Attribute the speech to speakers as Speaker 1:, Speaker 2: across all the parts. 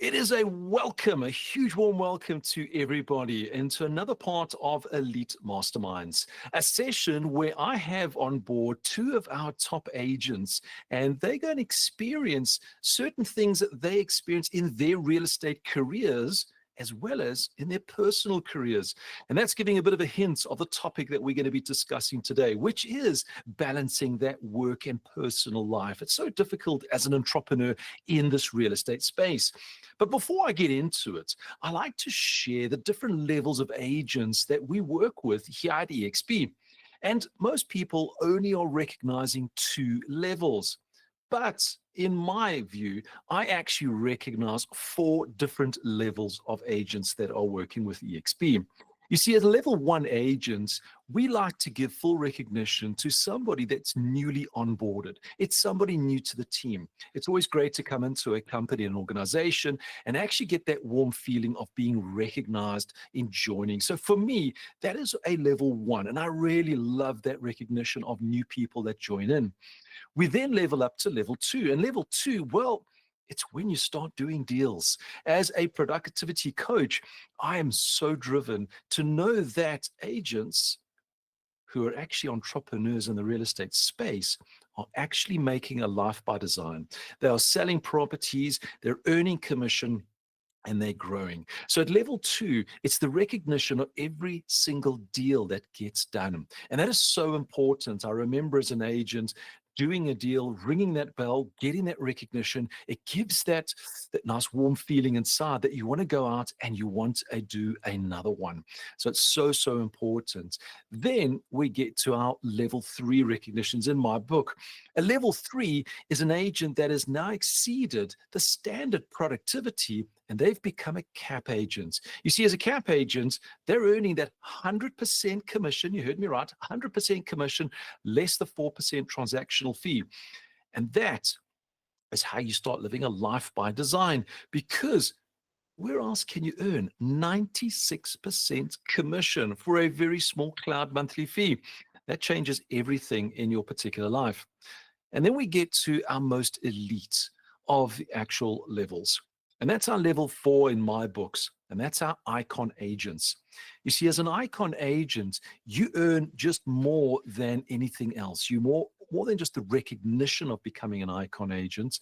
Speaker 1: It is a huge warm welcome to everybody into another part of Elite Masterminds, a session where I have on board two of our top agents, and they're going to experience certain things that they experience in their real estate careers as well as in their personal careers. And that's giving a bit of a hint of the topic that we're going to be discussing today, which is balancing that work and personal life. It's so difficult as an entrepreneur in this real estate space. But before I get into it, I like to share the different levels of agents that we work with here at EXP. And most people only are recognizing two levels. But in my view, I actually recognize four different levels of agents that are working with EXP. You see, as level one agents, we like to give full recognition to somebody that's newly onboarded. It's somebody new to the team. It's always great to come into a company, an organization, and actually get that warm feeling of being recognized in joining. So for me, that is a level one, and I really love that recognition of new people that join in. We then level up to level two, and level two, well, it's when you start doing deals. As a productivity coach, I am so driven to know that agents who are actually entrepreneurs in the real estate space are actually making a life by design. They are selling properties, they're earning commission, and they're growing. So at level two, it's the recognition of every single deal that gets done. And that is so important. I remember as an agent, doing a deal, ringing that bell, getting that recognition, it gives that nice warm feeling inside that you want to go out and you want to do another one. So it's so important. Then we get to our level three recognitions in my book. A level three is an agent that has now exceeded the standard productivity and they've become a cap agent. You see, as a cap agent, they're earning that 100% commission. You heard me right, 100% commission, less the 4% transactional fee. And that is how you start living a life by design, because where else can you earn 96% commission for a very small cloud monthly fee? That changes everything in your particular life. And then we get to our most elite of the actual levels. And that's our level four in my books. And that's our icon agents. You see, as an icon agent, you earn just more than anything else. You more than just the recognition of becoming an icon agent.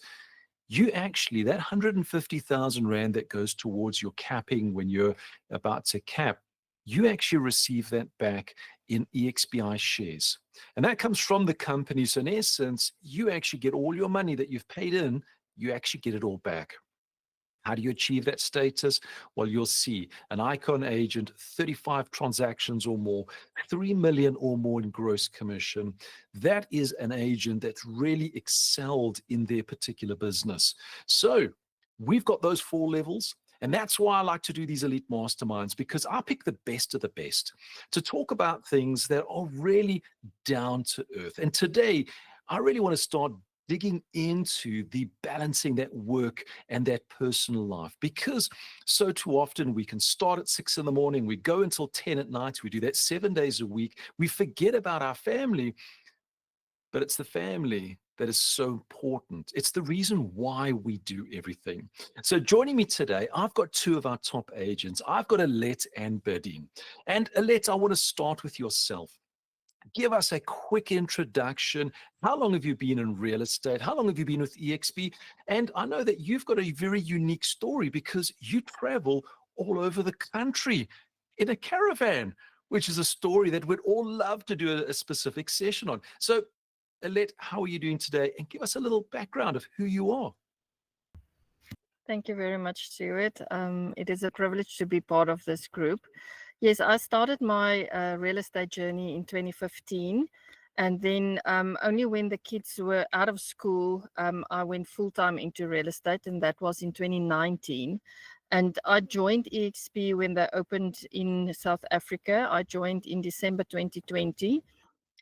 Speaker 1: You actually, that 150,000 Rand that goes towards your capping when you're about to cap, you actually receive that back in EXPI shares. And that comes from the company. So in essence, you actually get all your money that you've paid in, you actually get it all back. How do you achieve that status? Well, you'll see an icon agent, 35 transactions or more, 3 million or more in gross commission. That is an agent that's really excelled in their particular business. So we've got those four levels. And that's why I like to do these elite masterminds, because I pick the best of the best to talk about things that are really down to earth. And today, I really want to start digging into the balancing that work and that personal life, because so too often we can start at 6 in the morning, we go until 10 at night, we do that 7 days a week, we forget about our family, but it's the family that is so important. It's the reason why we do everything. So joining me today, I've got two of our top agents. I've got Alette and Berdine. And Alette, I want to start with yourself. Give us a quick introduction. How long have you been in real estate? How long have you been with EXP? And I know that you've got a very unique story because you travel all over the country in a caravan, which is a story that we'd all love to do a specific session on. So, Alette, how are you doing today? And give us a little background of who you are.
Speaker 2: Thank you very much, Stuart. It is a privilege to be part of this group. Yes, I started my real estate journey in 2015. And then only when the kids were out of school, I went full-time into real estate, and that was in 2019. And I joined EXP when they opened in South Africa. I joined in December 2020.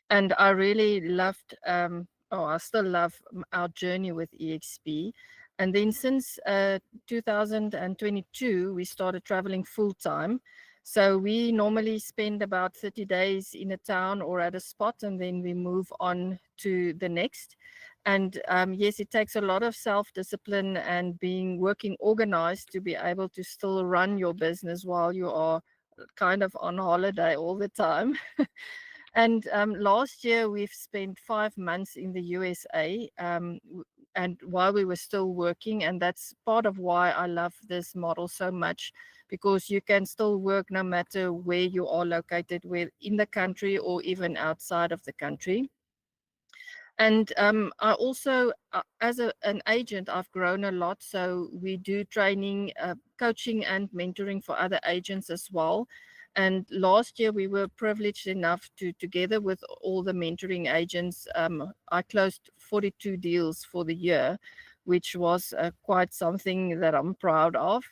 Speaker 2: And I really loved, I still love our journey with EXP. And then since 2022, we started traveling full-time. So we normally spend about 30 days in a town or at a spot, and then we move on to the next. And yes, it takes a lot of self-discipline and working organized to be able to still run your business while you are kind of on holiday all the time. And last year we've spent 5 months in the USA, and while we were still working, and that's part of why I love this model so much, because you can still work no matter where you are located, where in the country or even outside of the country. And I also, as an agent, I've grown a lot. So we do training, coaching, and mentoring for other agents as well. And last year we were privileged enough to, together with all the mentoring agents, I closed 42 deals for the year, which was quite something that I'm proud of.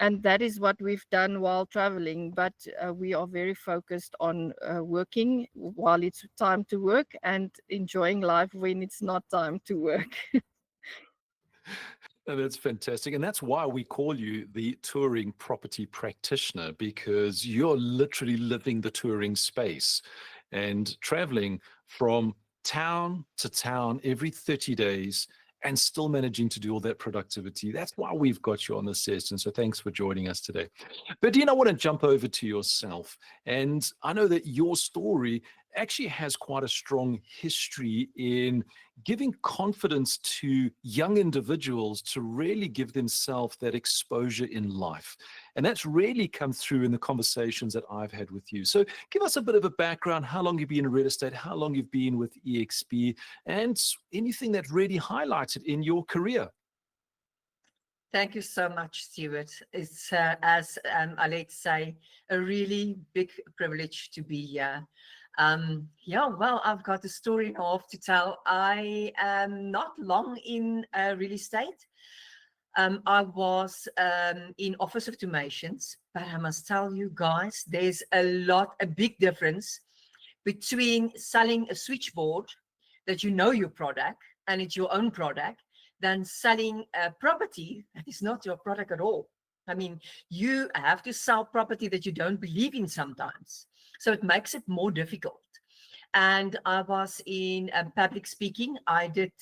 Speaker 2: And that is what we've done while traveling. But we are very focused on working while it's time to work and enjoying life when it's not time to work.
Speaker 1: That's fantastic. And that's why we call you the touring property practitioner, because you're literally living the touring space and traveling from town to town every 30 days and still managing to do all that productivity. That's why we've got you on this session. So thanks for joining us today. But I want to jump over to yourself. And I know that your story actually has quite a strong history in giving confidence to young individuals to really give themselves that exposure in life. And that's really come through in the conversations that I've had with you. So give us a bit of a background, how long you've been in real estate, how long you've been with EXP, and anything that really highlighted in your career.
Speaker 3: Thank you so much, Stuart. It's, as Alette say, a really big privilege to be here. Yeah, well, I've got a story and a half to tell. I am not long in real estate. I was in office automations, but I must tell you guys, there's a big difference between selling a switchboard that you know your product and it's your own product, than selling a property that is not your product at all. I mean, you have to sell property that you don't believe in sometimes. So it makes it more difficult. And I was in public speaking. I did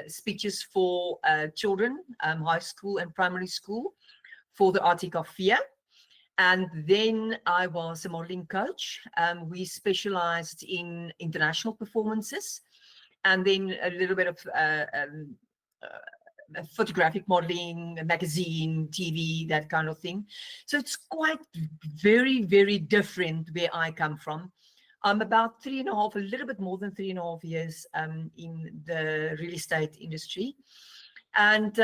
Speaker 3: speeches for children, high school and primary school, for the Arctic of Fear. And then I was a modeling coach. We specialized in international performances, and then a little bit of photographic modeling, magazine, TV, that kind of thing. So it's quite very, very different where I come from. I'm about 3.5, a little bit more than 3.5 years in the real estate industry. And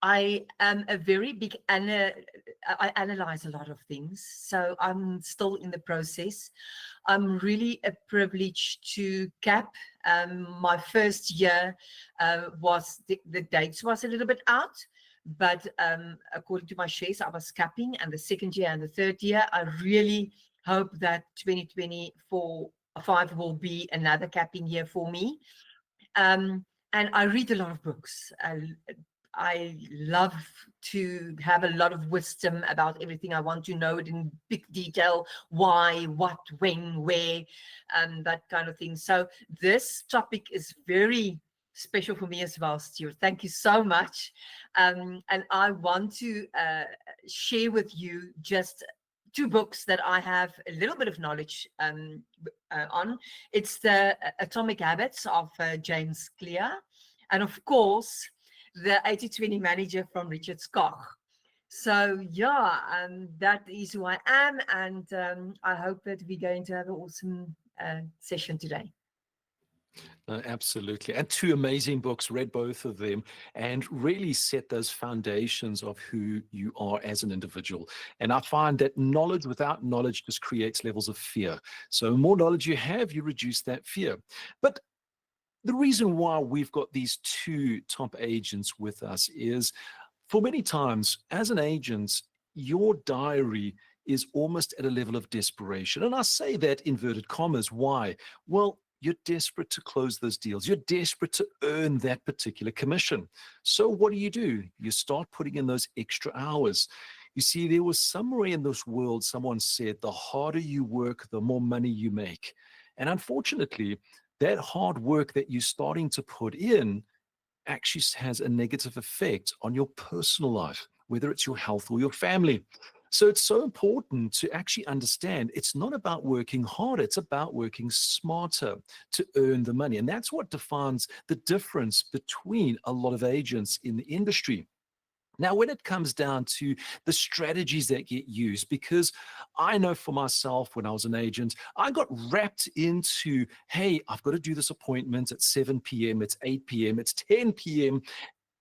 Speaker 3: I am a very big, I analyze a lot of things. So I'm still in the process. I'm really a privilege to cap. My first year was, the dates was a little bit out, but according to my shares, I was capping. And the second year and the third year, I really hope that 2024-5 will be another capping year for me. And I read a lot of books. I love to have a lot of wisdom about everything. I want to know it in big detail, why, what, when, where, that kind of thing. So this topic is very special for me as well, Stuart. Thank you so much. And I want to share with you just 2 books that I have a little bit of knowledge on. It's the Atomic Habits of James Clear, and of course, the 80-20 manager from Richard Koch. So yeah, that is who I am, and I hope that we're going to have an awesome session today.
Speaker 1: Absolutely. And 2 amazing books, read both of them, and really set those foundations of who you are as an individual. And I find that knowledge without knowledge just creates levels of fear. So the more knowledge you have, you reduce that fear. But the reason why we've got these 2 top agents with us is, for many times as an agent, your diary is almost at a level of desperation. And I say that inverted commas. Why? Well, you're desperate to close those deals. You're desperate to earn that particular commission. So what do? You start putting in those extra hours. You see, there was somewhere in this world, someone said, the harder you work, the more money you make. And unfortunately, that hard work that you're starting to put in actually has a negative effect on your personal life, whether it's your health or your family. So it's so important to actually understand it's not about working harder, it's about working smarter to earn the money. And that's what defines the difference between a lot of agents in the industry. Now, when it comes down to the strategies that get used, because I know for myself, when I was an agent, I got wrapped into, hey, I've got to do this appointment at 7 p.m., it's 8 p.m., it's 10 p.m.,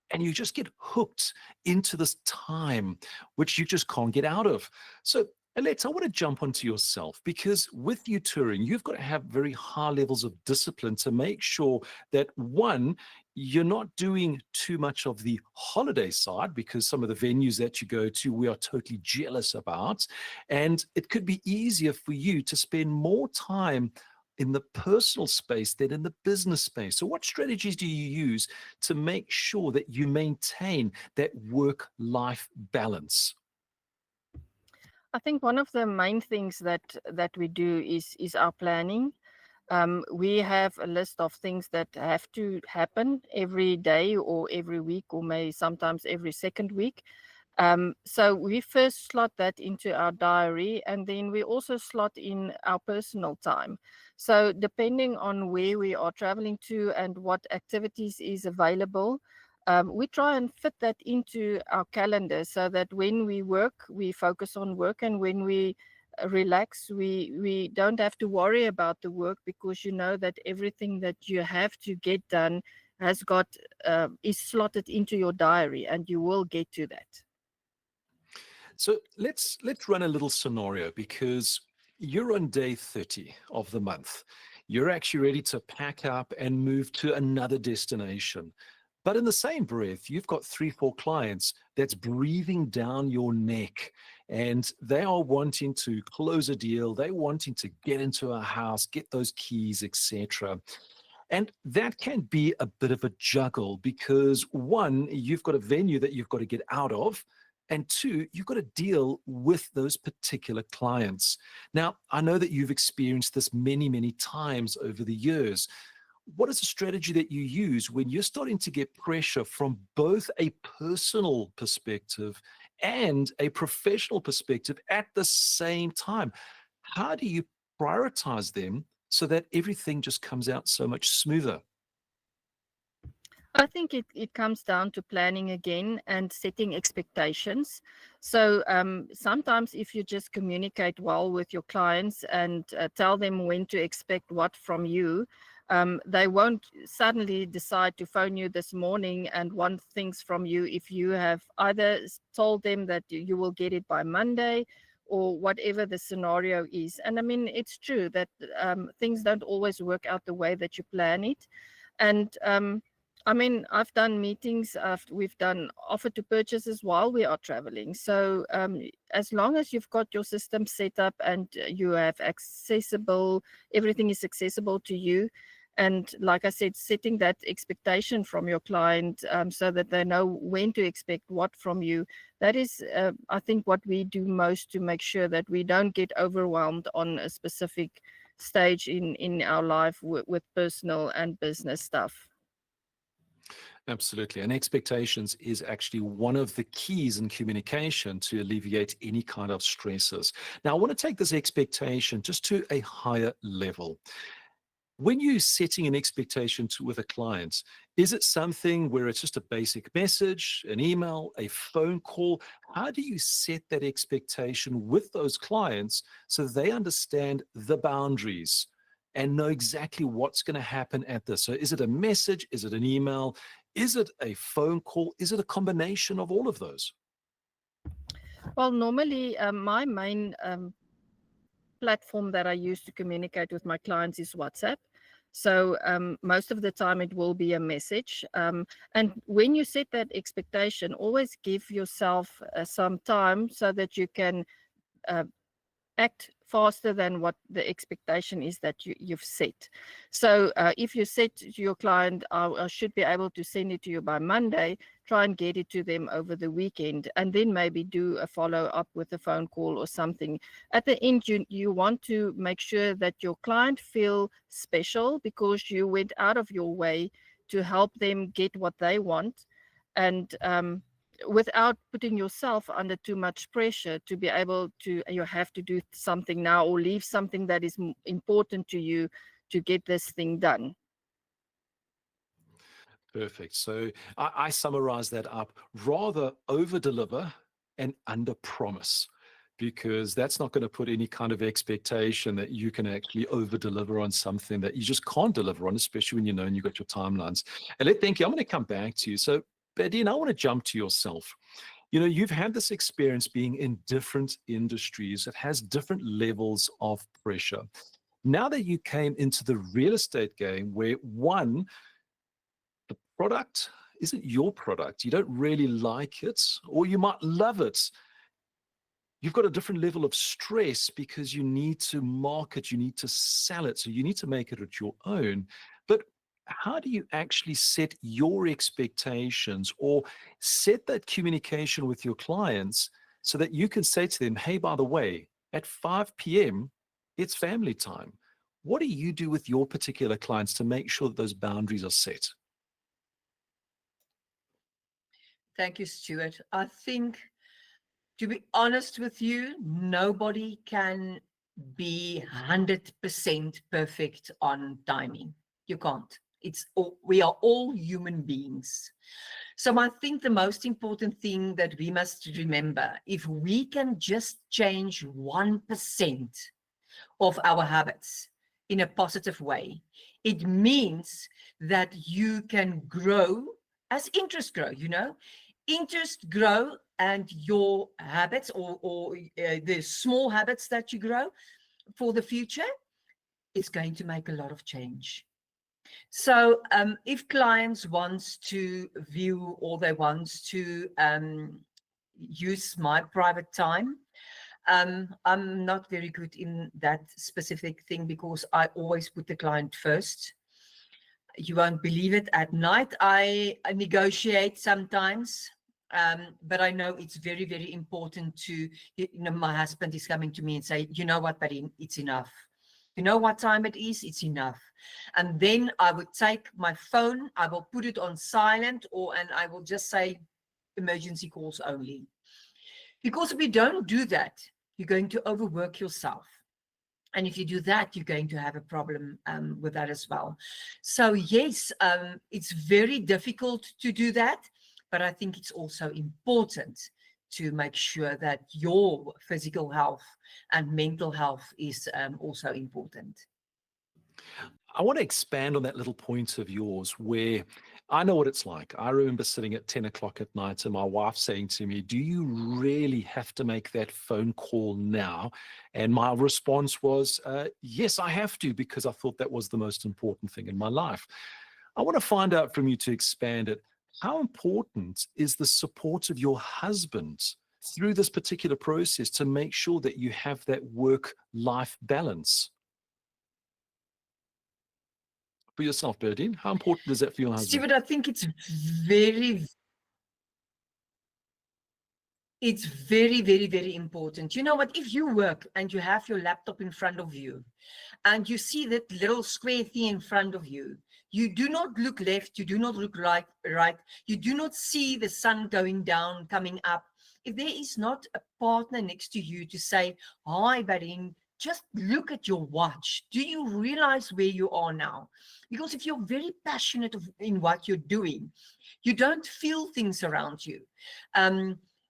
Speaker 1: and you just get hooked into this time, which you just can't get out of. So, Alex, I want to jump onto yourself, because with you touring, you've got to have very high levels of discipline to make sure that, one, you're not doing too much of the holiday side, because some of the venues that you go to, we are totally jealous about. And it could be easier for you to spend more time in the personal space than in the business space. So what strategies do you use to make sure that you maintain that work-life balance?
Speaker 2: I think one of the main things that we do is our planning. We have a list of things that have to happen every day or every week, or maybe sometimes every second week. So we first slot that into our diary, and then we also slot in our personal time. So depending on where we are traveling to and what activities is available, we try and fit that into our calendar so that when we work, we focus on work, and when we relax, we don't have to worry about the work, because you know that everything that you have to get done has got is slotted into your diary, and you will get to that.
Speaker 1: So let's run a little scenario, because you're on day 30 of the month. You're actually ready to pack up and move to another destination. But in the same breath, you've got 3, 4 clients that's breathing down your neck, and they are wanting to close a deal. They're wanting to get into a house, get those keys, etc. And that can be a bit of a juggle, because one, you've got a venue that you've got to get out of, and two, you've got to deal with those particular clients. Now, I know that you've experienced this many, many times over the years. What is the strategy that you use when you're starting to get pressure from both a personal perspective and a professional perspective at the same time? How do you prioritize them so that everything just comes out so much smoother?
Speaker 2: I think it comes down to planning again and setting expectations. So sometimes if you just communicate well with your clients and tell them when to expect what from you, they won't suddenly decide to phone you this morning and want things from you if you have either told them that you will get it by Monday, or whatever the scenario is. And I mean, it's true that things don't always work out the way that you plan it. And I mean, I've done meetings, we've done offer to purchases while we are traveling. So as long as you've got your system set up and you have everything is accessible to you. And like I said, setting that expectation from your client so that they know when to expect what from you. That is, I think, what we do most to make sure that we don't get overwhelmed on a specific stage in our life with personal and business stuff.
Speaker 1: Absolutely. And expectations is actually one of the keys in communication to alleviate any kind of stresses. Now, I want to take this expectation just to a higher level. When you're setting an expectation with a client, is it something where it's just a basic message, an email, a phone call? How do you set that expectation with those clients so they understand the boundaries and know exactly what's going to happen at this? So is it a message? Is it an email? Is it a phone call? Is it a combination of all of those?
Speaker 2: Well, normally my main platform that I use to communicate with my clients is WhatsApp. So most of the time it will be a message. And when you set that expectation, always give yourself some time so that you can act faster than what the expectation is that you've set. So if you said to your client, I should be able to send it to you by Monday, try and get it to them over the weekend, and then maybe do a follow-up with a phone call or something. At the end, you want to make sure that your client feel special because you went out of your way to help them get what they want, and without putting yourself under too much pressure to be able to, you have to do something now or leave something that is important to you to get this thing done.
Speaker 1: Perfect. So I summarize that up: rather over deliver and under promise, because that's not going to put any kind of expectation that you can actually over deliver on something that you just can't deliver on, especially when you know and you've got your timelines. And thank you. I'm going to come back to you. So, Badine, I want to jump to yourself. You know, you've had this experience being in different industries that has different levels of pressure. Now that you came into the real estate game, where one, the product isn't your product, you don't really like it, or you might love it, you've got a different level of stress because you need to market, you need to sell it, so you need to make it at your own. But how do you actually set your expectations or set that communication with your clients so that you can say to them, hey, by the way, at 5 p.m., it's family time? What do you do with your particular clients to make sure that those boundaries are set?
Speaker 3: Thank you, Stuart. I think, to be honest with you, nobody can be 100% perfect on timing. You can't. We are all human beings. So I think the most important thing that we must remember, if we can just change 1% of our habits in a positive way, it means that you can grow as interest grow, interest grow, and your habits or the small habits that you grow for the future is going to make a lot of change. So if clients want to view or they want to use my private time, I'm not very good in that specific thing because I always put the client first. You won't believe it. At night, I negotiate sometimes, but I know it's very, very important to, my husband is coming to me and say, you know what, buddy, it's enough. You know what time it is? It's enough. And then I would take my phone, I will put it on silent, and I will just say emergency calls only. Because if you don't do that, you're going to overwork yourself. And if you do that, you're going to have a problem with that as well. So yes, it's very difficult to do that, but I think it's also important to make sure that your physical health and mental health is also important.
Speaker 1: I want to expand on that little point of yours where I know what it's like. I remember sitting at 10 o'clock at night and my wife saying to me, do you really have to make that phone call now? And my response was, yes, I have to, because I thought that was the most important thing in my life. I want to find out from you, to expand it, how important is the support of your husband through this particular process to make sure that you have that work-life balance? For yourself, Berdine, how important is that for your husband?
Speaker 3: Stuart, I think it's very, very, very important. You know what? If you work and you have your laptop in front of you and you see that little square thing in front of you, you do not look left, you do not look right, you do not see the sun going down, coming up. If there is not a partner next to you to say, hi, Badine, just look at your watch. Do you realize where you are now? Because if you're very passionate in what you're doing, you don't feel things around you.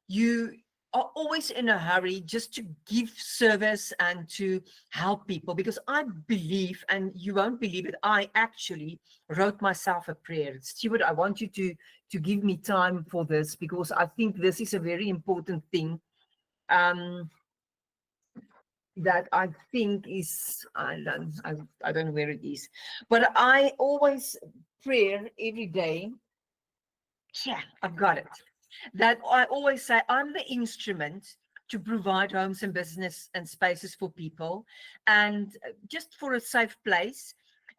Speaker 3: You are always in a hurry just to give service and to help people. Because I believe, and you won't believe it, I actually wrote myself a prayer. Stuart, I want you to give me time for this, because I think this is a very important thing. That I think is, I don't know where it is, but I always pray every day. Yeah, I've got it. That I always say, I'm the instrument to provide homes and business and spaces for people, and just for a safe place.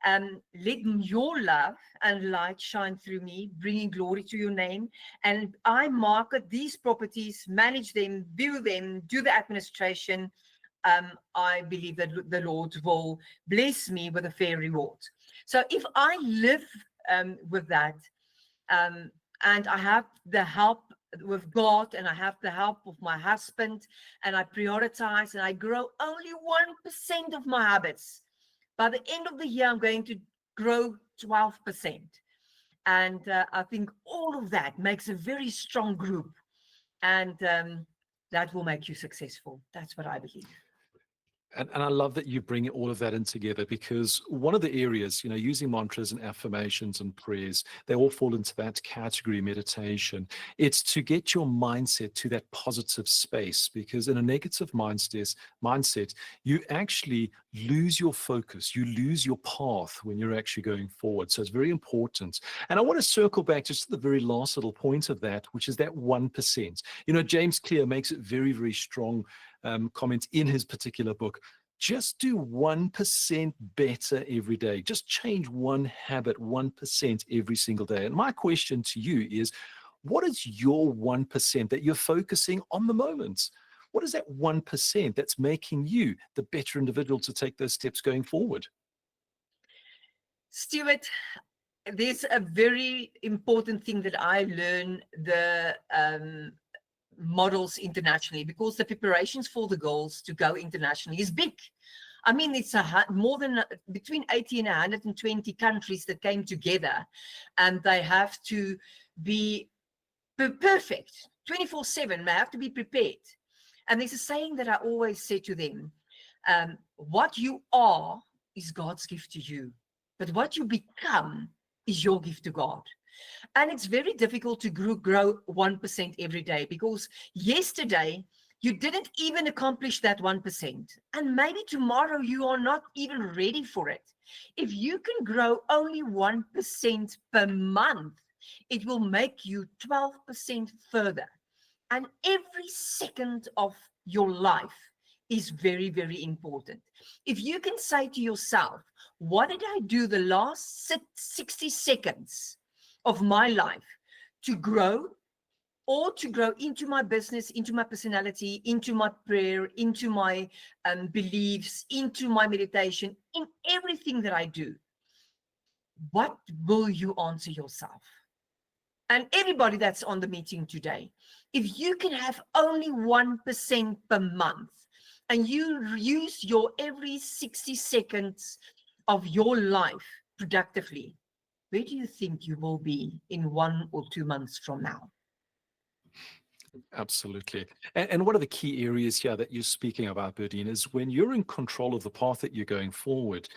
Speaker 3: Let your love and light shine through me, bringing glory to your name. And I market these properties, manage them, view them, do the administration. I believe that the Lord will bless me with a fair reward. So if I live with that, and I have the help with God, and I have the help of my husband, and I prioritize, and I grow only 1% of my habits, by the end of the year, I'm going to grow 12%. And I think all of that makes a very strong group, and that will make you successful. That's what I believe.
Speaker 1: And I love that you bring all of that in together, because one of the areas, using mantras and affirmations and prayers, they all fall into that category, meditation. It's to get your mindset to that positive space, because in a negative mindset, you actually lose your focus, you lose your path when you're actually going forward. So it's very important. And I want to circle back just to the very last little point of that, which is that 1%. James Clear makes it very, very strong comment in his particular book. Just do 1% better every day. Just change one habit 1% every single day. And my question to you is, what is your 1% that you're focusing on the moment? What is that 1% that's making you the better individual to take those steps going forward?
Speaker 3: Stuart, there's a very important thing that I learned the models internationally, because the preparations for the goals to go internationally is big. I mean, it's more than between 80 and 120 countries that came together, and they have to be perfect 24/7. They have to be prepared. And there's a saying that I always say to them: what you are is God's gift to you, but what you become is your gift to God. And it's very difficult to grow 1% every day, because yesterday you didn't even accomplish that 1%. And maybe tomorrow you are not even ready for it. If you can grow only 1% per month, it will make you 12% further. And every second of your life is very, very important. If you can say to yourself, what did I do the last 60 seconds of my life to grow, or to grow into my business, into my personality, into my prayer, into my beliefs, into my meditation, in everything that I do? What will you answer yourself? And everybody that's on the meeting today, if you can have only 1% per month, and you use your every 60 seconds of your life productively, where do you think you will be in 1 or 2 months from now?
Speaker 1: Absolutely. And one of the key areas here that you're speaking about, Berdine, is when you're in control of the path that you're going forward,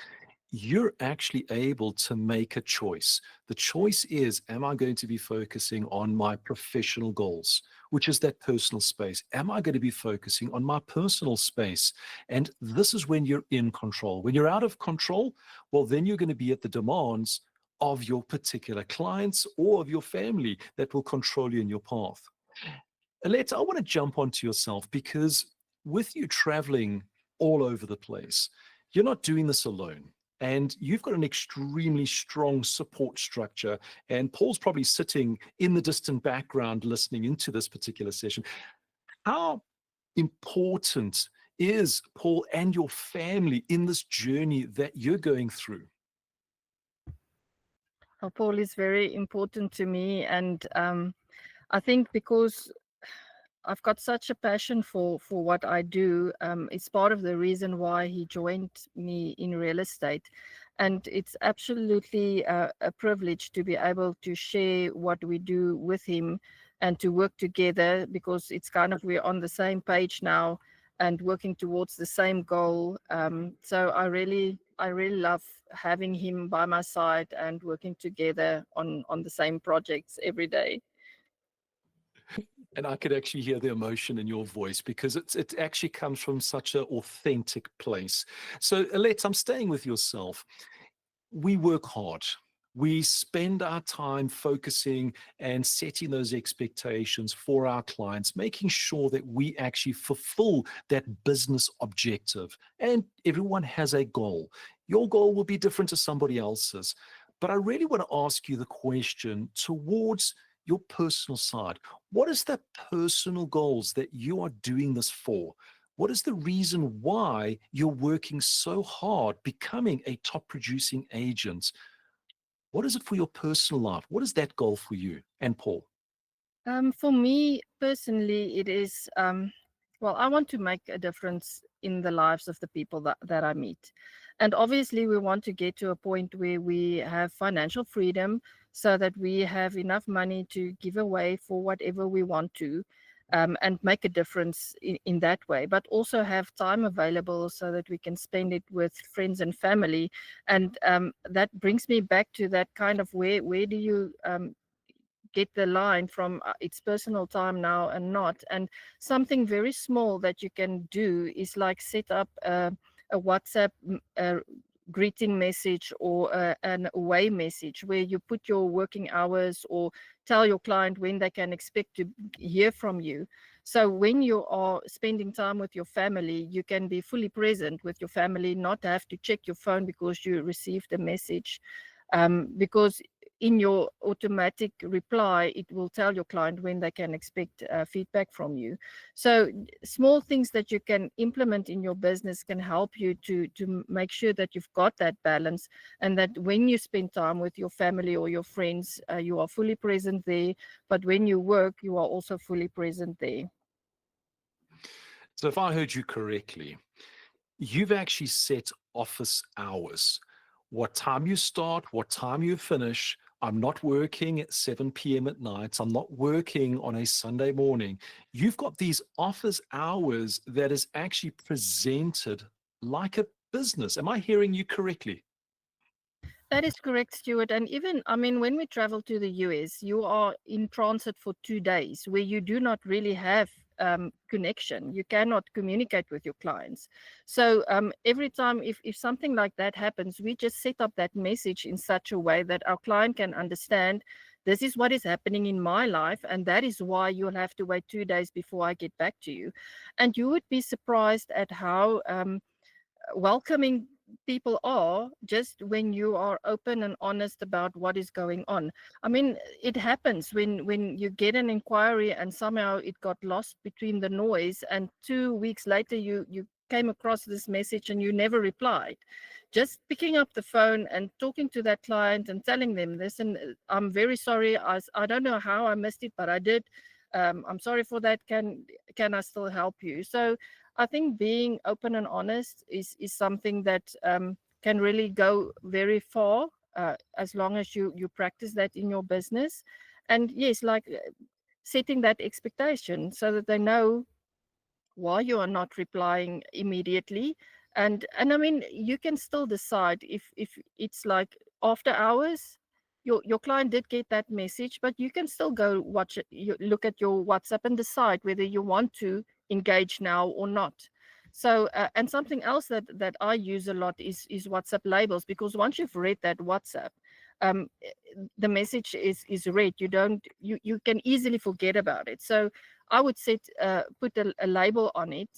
Speaker 1: you're actually able to make a choice. The choice is, am I going to be focusing on my professional goals, which is that personal space? Am I going to be focusing on my personal space? And this is when you're in control. When you're out of control, well, then you're going to be at the demands of your particular clients or of your family that will control you in your path. Alette, I want to jump onto yourself, because with you traveling all over the place, you're not doing this alone. And you've got an extremely strong support structure. And Paul's probably sitting in the distant background listening into this particular session. How important is Paul and your family in this journey that you're going through?
Speaker 2: Paul is very important to me, and I think because I've got such a passion for what I do, it's part of the reason why he joined me in real estate. And it's absolutely a privilege to be able to share what we do with him and to work together, because it's kind of, we're on the same page now and working towards the same goal. So I really love having him by my side and working together on the same projects every day.
Speaker 1: And I could actually hear the emotion in your voice, because it actually comes from such an authentic place. So Alette, I'm staying with yourself. We work hard. We spend our time focusing and setting those expectations for our clients, making sure that we actually fulfill that business objective. And everyone has a goal. Your goal will be different to somebody else's. But I really want to ask you the question towards your personal side. What is the personal goals that you are doing this for? What is the reason why you're working so hard becoming a top producing agent? What is it for your personal life? What is that goal for you and Paul?
Speaker 2: For me personally, it is, well, I want to make a difference in the lives of the people that I meet. And obviously, we want to get to a point where we have financial freedom so that we have enough money to give away for whatever we want to, and make a difference in that way, but also have time available so that we can spend it with friends and family. And that brings me back to that kind of where do you get the line from it's personal time now and not. And something very small that you can do is like set up a WhatsApp greeting message or an away message where you put your working hours or tell your client when they can expect to hear from you. So when you are spending time with your family, you can be fully present with your family, not have to check your phone because you received a message. Because in your automatic reply, it will tell your client when they can expect feedback from you. So small things that you can implement in your business can help you to make sure that you've got that balance, and that when you spend time with your family or your friends, you are fully present there. But when you work, you are also fully present there.
Speaker 1: So, if I heard you correctly, you've actually set office hours. What time you start, what time you finish. I'm not working at 7 p.m. at night. I'm not working on a Sunday morning. You've got these office hours that is actually presented like a business. Am I hearing you correctly?
Speaker 2: That is correct, Stuart. And even, I mean, when we travel to the US, you are in transit for 2 days where you do not really have connection. You cannot communicate with your clients. So every time, if something like that happens, we just set up that message in such a way that our client can understand this is what is happening in my life, and that is why you'll have to wait 2 days before I get back to you. And you would be surprised at how welcoming people are just when you are open and honest about what is going on. I mean, it happens when you get an inquiry and somehow it got lost between the noise, and 2 weeks later you came across this message and you never replied. Just picking up the phone and talking to that client and telling them, listen, I'm very sorry, I don't know how I missed it, but I did. I'm sorry for that. Can I still help you? So I think being open and honest is something that can really go very far, as long as you practice that in your business. And yes, like setting that expectation so that they know why you are not replying immediately. And I mean, you can still decide if it's like after hours, your client did get that message, but you can still go watch it, you look at your WhatsApp and decide whether you want to engage now or not. So and something else that I use a lot is WhatsApp labels, because once you've read that WhatsApp, um, the message is read. You can easily forget about it. So I would put a label on it.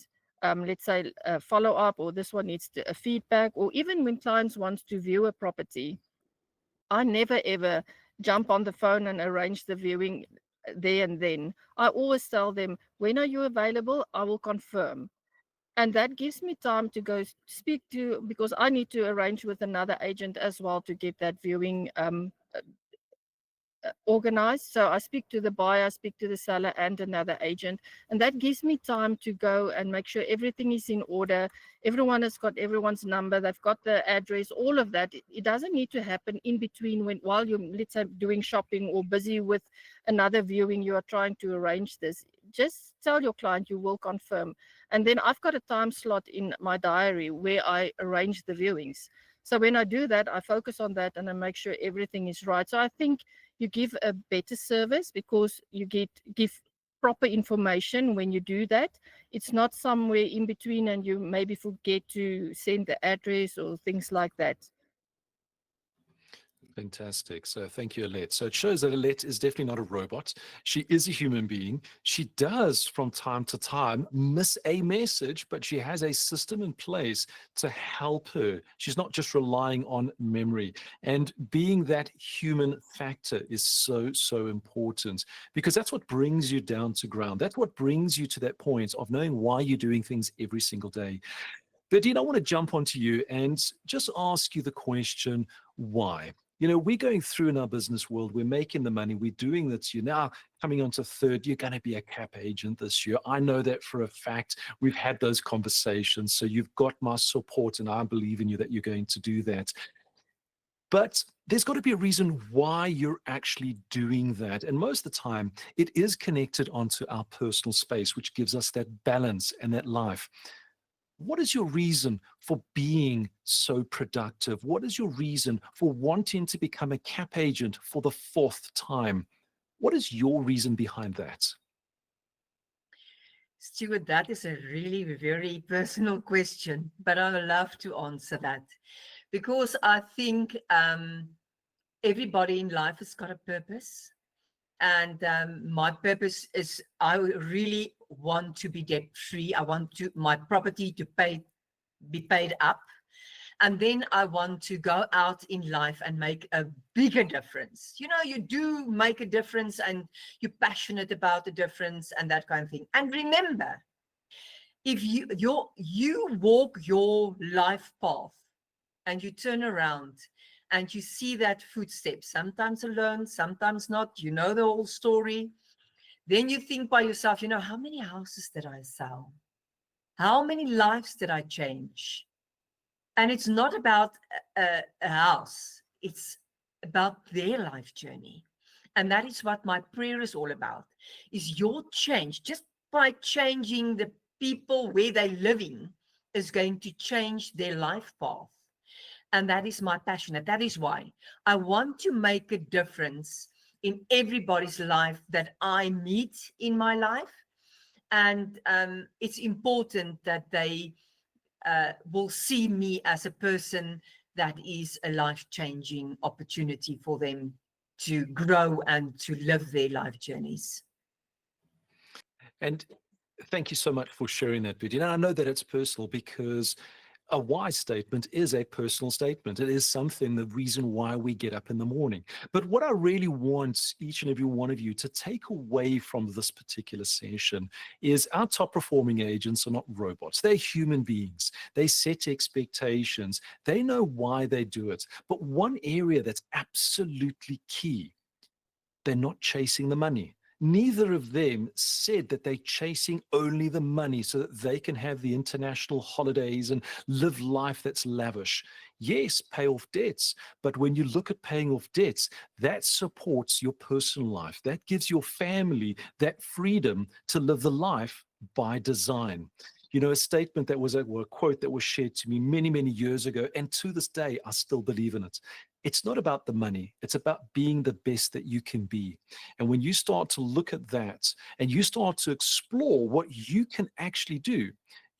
Speaker 2: Let's say follow up, or this one needs a feedback, or even when clients want to view a property, I never ever jump on the phone and arrange the viewing there and then. I always tell them, when are you available? I will confirm. And that gives me time to go speak to, because I need to arrange with another agent as well to get that viewing organized. So I speak to the buyer, I speak to the seller and another agent, and that gives me time to go and make sure everything is in order. Everyone has got everyone's number, they've got the address, all of that. It doesn't need to happen in between while you're, let's say, doing shopping or busy with another viewing. You are trying to arrange this. Just tell your client you will confirm. And then I've got a time slot in my diary where I arrange the viewings. So when I do that, I focus on that and I make sure everything is right. So I think you give a better service because you give proper information when you do that. It's not somewhere in between and you maybe forget to send the address or things like that.
Speaker 1: Fantastic. So thank you, Alette. So it shows that Alette is definitely not a robot. She is a human being. She does from time to time miss a message, but she has a system in place to help her. She's not just relying on memory. And being that human factor is so, so important, because that's what brings you down to ground. That's what brings you to that point of knowing why you're doing things every single day. But Dean, I want to jump onto you and just ask you the question, why? We're going through in our business world, we're making the money, we're doing this. You're now coming on to third, you're going to be a cap agent this year. I know that for a fact. We've had those conversations. So you've got my support, and I believe in you that you're going to do that. But there's got to be a reason why you're actually doing that. And most of the time, it is connected onto our personal space, which gives us that balance and that life. What is your reason for being so productive? What is your reason for wanting to become a cap agent for the fourth time? What is your reason behind that?
Speaker 3: Stuart, that is a really very personal question, but I would love to answer that, because I think everybody in life has got a purpose. And my purpose is, I really want to be debt free. I want my property to be paid up. And then I want to go out in life and make a bigger difference. You do make a difference, and you're passionate about the difference and that kind of thing. And remember, if you walk your life path and you turn around and you see that footsteps, sometimes alone, sometimes not, the whole story, then you think by yourself, how many houses did I sell? How many lives did I change? And it's not about a house, it's about their life journey. And that is what my prayer is all about, is your change. Just by changing the people where they're living is going to change their life path. And that is my passion. That is why I want to make a difference in everybody's life that I meet in my life. And it's important that they will see me as a person that is a life-changing opportunity for them to grow and to live their life journeys.
Speaker 1: And thank you so much for sharing that, Biddy. And I know that it's personal, because a why statement is a personal statement. It is something, the reason why we get up in the morning. But what I really want each and every one of you to take away from this particular session is our top performing agents are not robots. They're human beings. They set expectations. They know why they do it. But one area that's absolutely key, they're not chasing the money. Neither of them said that they're chasing only the money so that they can have the international holidays and live life that's lavish. Yes, pay off debts, but when you look at paying off debts, that supports your personal life. That gives your family that freedom to live the life by design. A statement that was a quote that was shared to me many, many years ago, and to this day, I still believe in it. It's not about the money. It's about being the best that you can be. And when you start to look at that and you start to explore what you can actually do,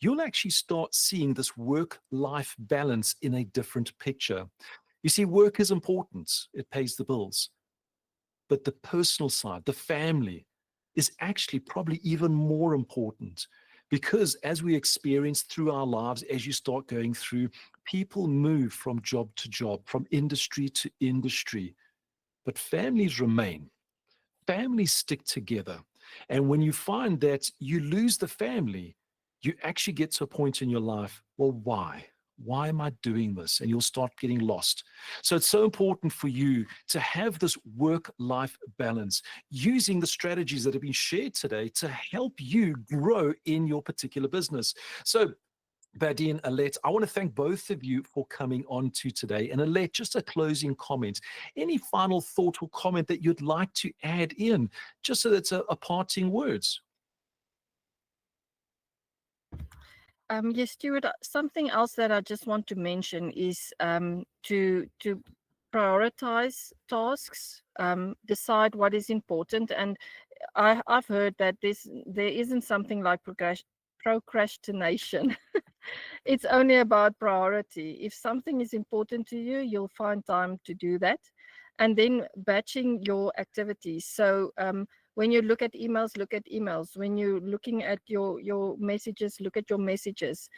Speaker 1: you'll actually start seeing this work-life balance in a different picture. You see, work is important. It pays the bills. But the personal side, the family, is actually probably even more important. Because as we experience through our lives, as you start going through, people move from job to job, from industry to industry, but families remain. Families stick together. And when you find that you lose the family, you actually get to a point in your life, well, why? Why am I doing this? And you'll start getting lost. So it's so important for you to have this work-life balance, using the strategies that have been shared today to help you grow in your particular business. So Badi and Alette, I want to thank both of you for coming on to today. And Alette, just a closing comment. Any final thought or comment that you'd like to add in, just so that's a parting words?
Speaker 2: Yes, Stuart, something else that I just want to mention is to prioritize tasks, decide what is important. And I've heard that there isn't something like procrastination. It's only about priority. If something is important to you, you'll find time to do that. and then batching your activities. So when you look at emails, look at emails. When you're looking at your messages, look at your messages.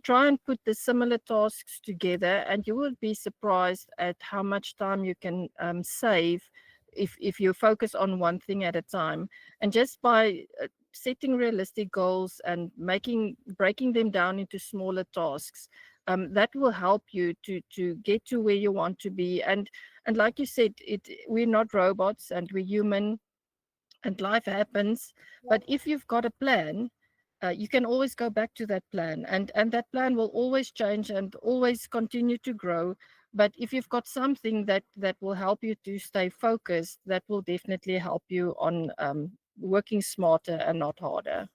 Speaker 2: Try and put the similar tasks together, and you will be surprised at how much time you can save if you focus on one thing at a time. And just by setting realistic goals and breaking them down into smaller tasks, that will help you to get to where you want to be. And like you said, we're not robots, and we're human, and life happens. But if you've got a plan, you can always go back to that plan, and that plan will always change and always continue to grow. But if you've got something that will help you to stay focused, that will definitely help you on working smarter and not harder.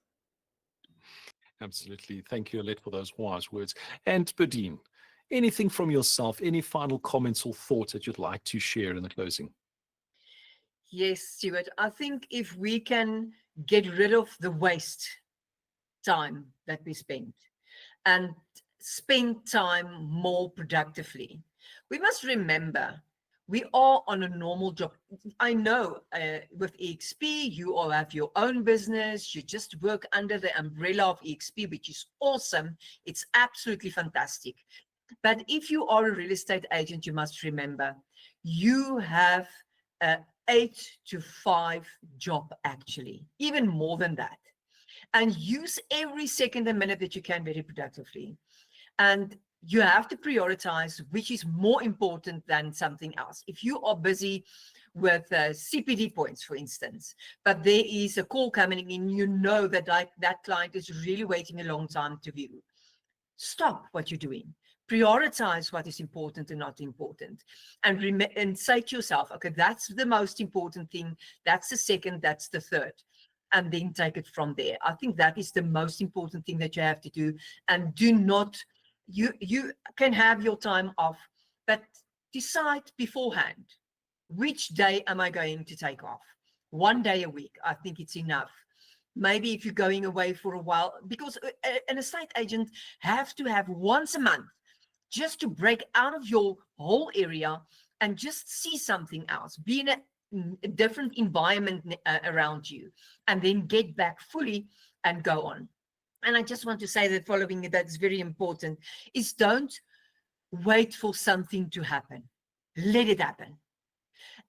Speaker 1: Absolutely. Thank you, Alette, for those wise words. And Berdine, anything from yourself, any final comments or thoughts that you'd like to share in the closing?
Speaker 3: Yes, Stuart, I think if we can get rid of the waste time that we spend and spend time more productively, we must remember we are on a normal job. I know with EXP, you all have your own business. You just work under the umbrella of EXP, which is awesome. It's absolutely fantastic. But if you are a real estate agent, you must remember you have a 8 to 5 job, actually, even more than that. And use every second and minute that you can very productively. And you have to prioritize which is more important than something else. If you are busy with CPD points, for instance, but there is a call coming in, you know that that client is really waiting a long time to view, stop what you're doing. Prioritize what is important and not important, and say to yourself, okay, that's the most important thing, that's the second, that's the third, and then take it from there. I think that is the most important thing that you have to do. And do not, you can have your time off, but decide beforehand, which day am I going to take off? One day a week, I think it's enough. Maybe if you're going away for a while, because an estate agent have to have once a month just to break out of your whole area and just see something else, be in a different environment around you, and then get back fully and go on. And I just want to say that following that's very important is don't wait for something to happen. Let it happen.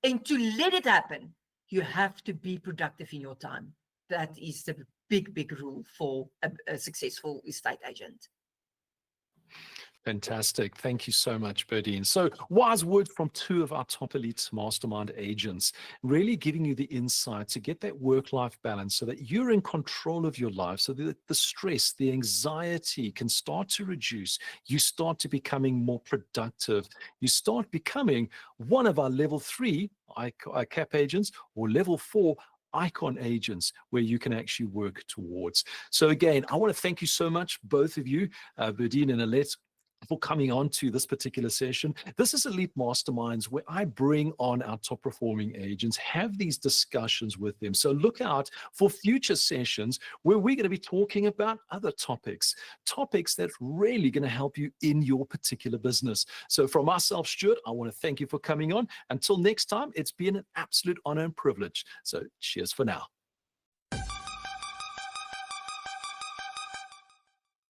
Speaker 3: And to let it happen, you have to be productive in your time. That is the big rule for a successful estate agent.
Speaker 1: Fantastic. Thank you so much, Berdine. So wise words from two of our top elite mastermind agents, really giving you the insight to get that work-life balance so that you're in control of your life, so that the stress, the anxiety can start to reduce. You start to becoming more productive. You start becoming one of our level 3 ICAP agents, or level 4 icon agents, where you can actually work towards. So again, I want to thank you so much, both of you, Berdine and Alette, for coming on to this particular session. This is Elite Masterminds, where I bring on our top performing agents, have these discussions with them. So look out for future sessions where we're going to be talking about other topics that's really going to help you in your particular business. So from myself, Stuart, I want to thank you for coming on. Until next time, it's been an absolute honor and privilege. So cheers for now.